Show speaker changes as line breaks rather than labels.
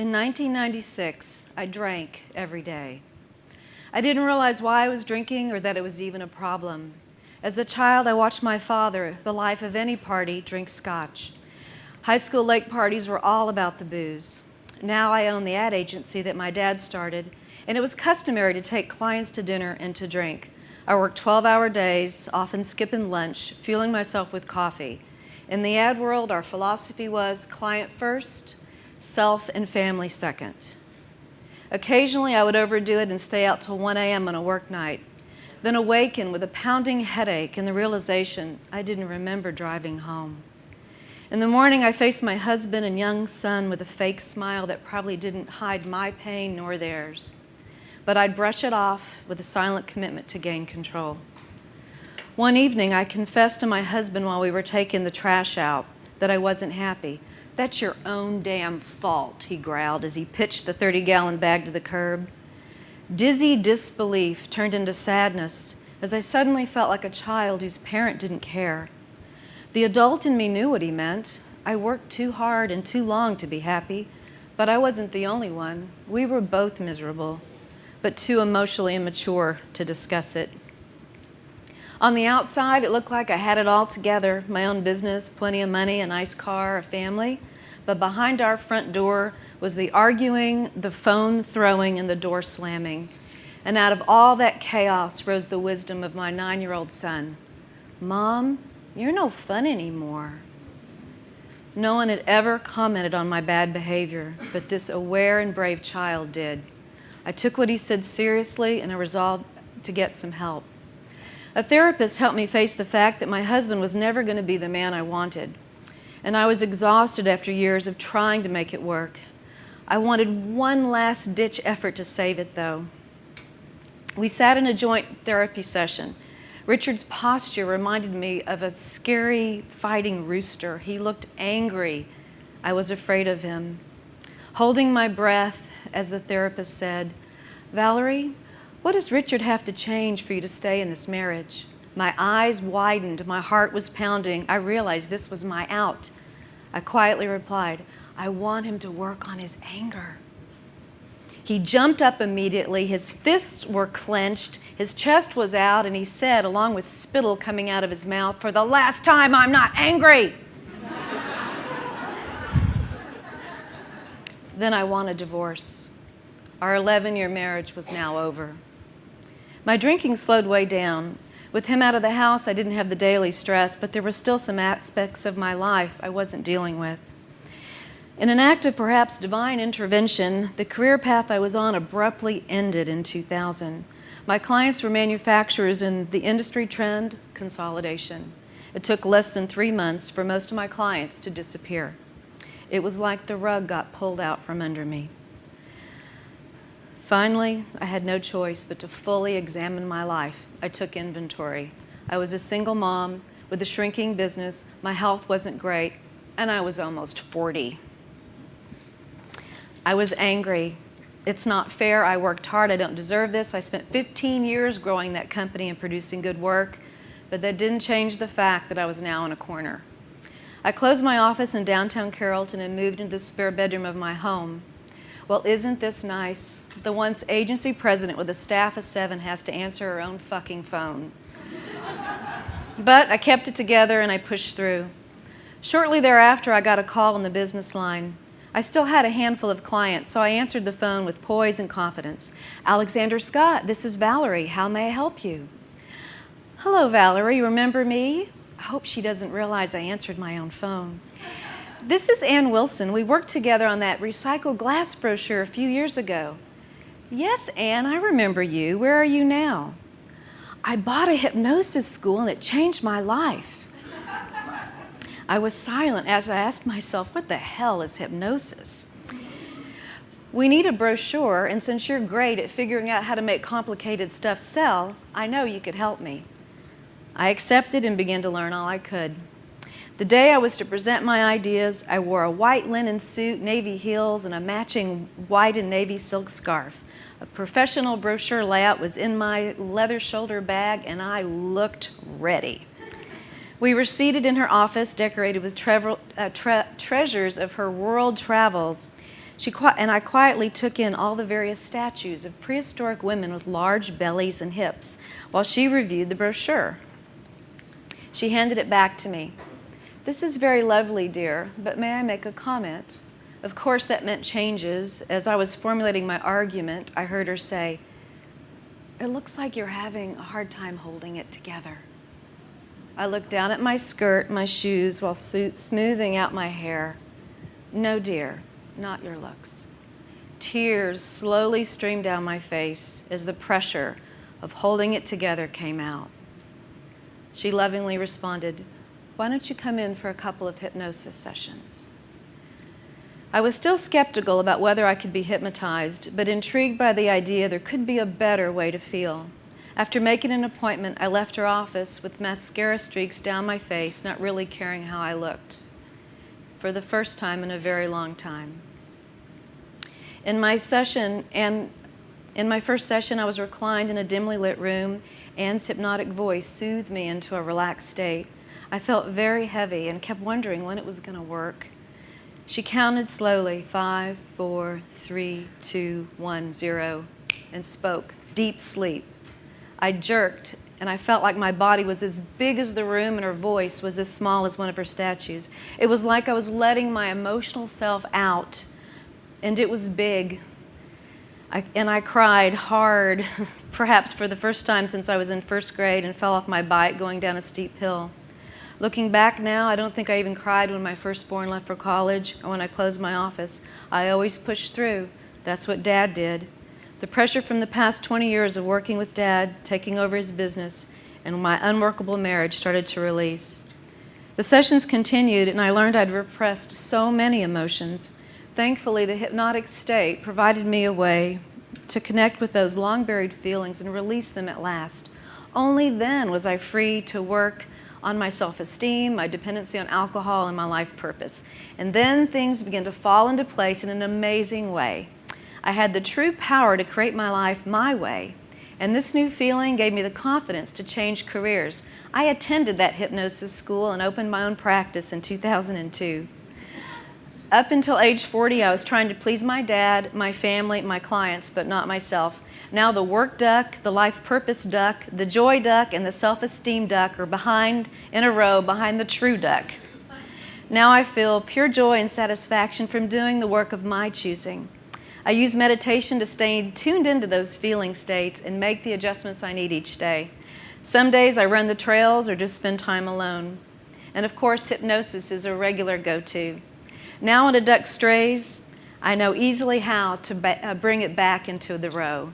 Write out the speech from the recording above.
In 1996, I drank every day. I didn't realize why I was drinking or that it was even a problem. As a child, I watched my father, the life of any party, drink scotch. High school lake parties were all about the booze. Now I own the ad agency that my dad started, and it was customary to take clients to dinner and to drink. I worked 12-hour days, often skipping lunch, fueling myself with coffee. In the ad world, our philosophy was client first, self and family second. Occasionally, I would overdo it and stay out till 1 a.m. on a work night, then awaken with a pounding headache and the realization I didn't remember driving home. In the morning, I faced my husband and young son with a fake smile that probably didn't hide my pain nor theirs. But I'd brush it off with a silent commitment to gain control. One evening, I confessed to my husband while we were taking the trash out that I wasn't happy. "That's your own damn fault," he growled as he pitched the 30-gallon bag to the curb. Dizzy disbelief turned into sadness as I suddenly felt like a child whose parent didn't care. The adult in me knew what he meant. I worked too hard and too long to be happy, but I wasn't the only one. We were both miserable, but too emotionally immature to discuss it. On the outside, it looked like I had it all together, my own business, plenty of money, a nice car, a family. But behind our front door was the arguing, the phone throwing, and the door slamming. And out of all that chaos rose the wisdom of my 9-year-old son. "Mom, you're no fun anymore." No one had ever commented on my bad behavior, but this aware and brave child did. I took what he said seriously, and I resolved to get some help. A therapist helped me face the fact that my husband was never going to be the man I wanted. And I was exhausted after years of trying to make it work. I wanted one last-ditch effort to save it, though. We sat in a joint therapy session. Richard's posture reminded me of a scary, fighting rooster. He looked angry. I was afraid of him. Holding my breath, as the therapist said, "Valerie, what does Richard have to change for you to stay in this marriage?" My eyes widened. My heart was pounding. I realized this was my out. I quietly replied, "I want him to work on his anger." He jumped up immediately. His fists were clenched. His chest was out, and he said, along with spittle coming out of his mouth, "For the last time, I'm not angry." Then I want a divorce. Our 11-year marriage was now over. My drinking slowed way down. With him out of the house, I didn't have the daily stress, but there were still some aspects of my life I wasn't dealing with. In an act of perhaps divine intervention, the career path I was on abruptly ended in 2000. My clients were manufacturers, and the industry trend, consolidation. It took less than 3 months for most of my clients to disappear. It was like the rug got pulled out from under me. Finally, I had no choice but to fully examine my life. I took inventory. I was a single mom with a shrinking business. My health wasn't great, and I was almost 40. I was angry. It's not fair. I worked hard. I don't deserve this. I spent 15 years growing that company and producing good work, but that didn't change the fact that I was now in a corner. I closed my office in downtown Carrollton and moved into the spare bedroom of my home. Well, isn't this nice? The once agency president with a staff of 7 has to answer her own fucking phone. But I kept it together and I pushed through. Shortly thereafter, I got a call on the business line. I still had a handful of clients, so I answered the phone with poise and confidence. "Alexander Scott, this is Valerie. How may I help you?" "Hello, Valerie. Remember me?" I hope she doesn't realize I answered my own phone. "This is Ann Wilson. We worked together on that recycled glass brochure a few years ago." "Yes, Ann, I remember you. Where are you now?" "I bought a hypnosis school and it changed my life." I was silent as I asked myself, what the hell is hypnosis? "We need a brochure, and since you're great at figuring out how to make complicated stuff sell, I know you could help me." I accepted and began to learn all I could. The day I was to present my ideas, I wore a white linen suit, navy heels, and a matching white and navy silk scarf. A professional brochure layout was in my leather shoulder bag, and I looked ready. We were seated in her office, decorated with treasures of her world travels. And I quietly took in all the various statues of prehistoric women with large bellies and hips while she reviewed the brochure. She handed it back to me. "This is very lovely, dear, but may I make a comment?" Of course, that meant changes. As I was formulating my argument, I heard her say, "It looks like you're having a hard time holding it together." I looked down at my skirt, my shoes, while smoothing out my hair. "No, dear, not your looks." Tears slowly streamed down my face as the pressure of holding it together came out. She lovingly responded, "Why don't you come in for a couple of hypnosis sessions?" I was still skeptical about whether I could be hypnotized, but intrigued by the idea there could be a better way to feel. After making an appointment, I left her office with mascara streaks down my face, not really caring how I looked, for the first time in a very long time. In my first session, I was reclined in a dimly lit room. Anne's hypnotic voice soothed me into a relaxed state. I felt very heavy and kept wondering when it was going to work. She counted slowly, 5, 4, 3, 2, 1, 0, and spoke, "Deep sleep." I jerked, and I felt like my body was as big as the room and her voice was as small as one of her statues. It was like I was letting my emotional self out, and it was big. I cried hard, perhaps for the first time since I was in first grade, and fell off my bike going down a steep hill. Looking back now, I don't think I even cried when my firstborn left for college or when I closed my office. I always pushed through. That's what Dad did. The pressure from the past 20 years of working with Dad, taking over his business, and my unworkable marriage started to release. The sessions continued, and I learned I'd repressed so many emotions. Thankfully, the hypnotic state provided me a way to connect with those long-buried feelings and release them at last. Only then was I free to work on my self-esteem, my dependency on alcohol, and my life purpose. And then things began to fall into place in an amazing way. I had the true power to create my life my way, and this new feeling gave me the confidence to change careers. I attended that hypnosis school and opened my own practice in 2002. Up until age 40, I was trying to please my dad, my family, my clients, but not myself. Now the work duck, the life purpose duck, the joy duck, and the self-esteem duck are behind in a row behind the true duck. Now I feel pure joy and satisfaction from doing the work of my choosing. I use meditation to stay tuned into those feeling states and make the adjustments I need each day. Some days I run the trails or just spend time alone. And of course, hypnosis is a regular go-to. Now when a duck strays, I know easily how to bring it back into the row.